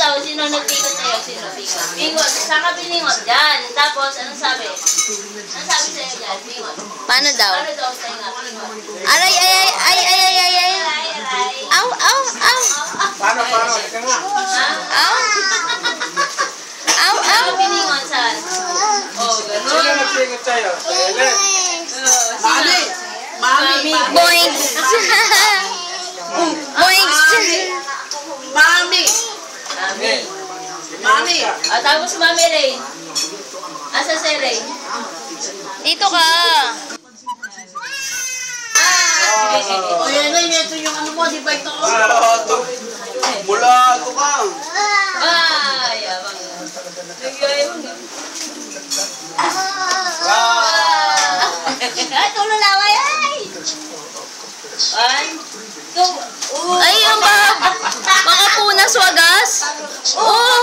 daw? Sino nagpikot sa'yo? Sino pikot? Pikot. Saan ka piningot? Yan. Tapos, anong sabi? Anong sabi sa'yo dyan? Pikot. Paano daw? Paano daw sa'yo nga? Pikot. Aray, ay, ay, ay, ay, ay, ay, ay. Aray. Aw, aw, aw. Paano? Ika nga. Ha? Aw. Aw, aw. Saan ka piningot? Saan? Oh, Sino gano'n. nagpingot sa'yo? Ellen. Mami. Mami. Boinks. Boinks. Mami. Mami. Mami. Ah, tapos si Mami Ray. Asa si Ray? Dito ka. O yan na, ito yung ano mo, di ba ito? Mula ito ka. Ay, abang. Nagyayabang nga. Ay, tulong laway, ay! One, two, Ay, ang baka punas wagas. Oh.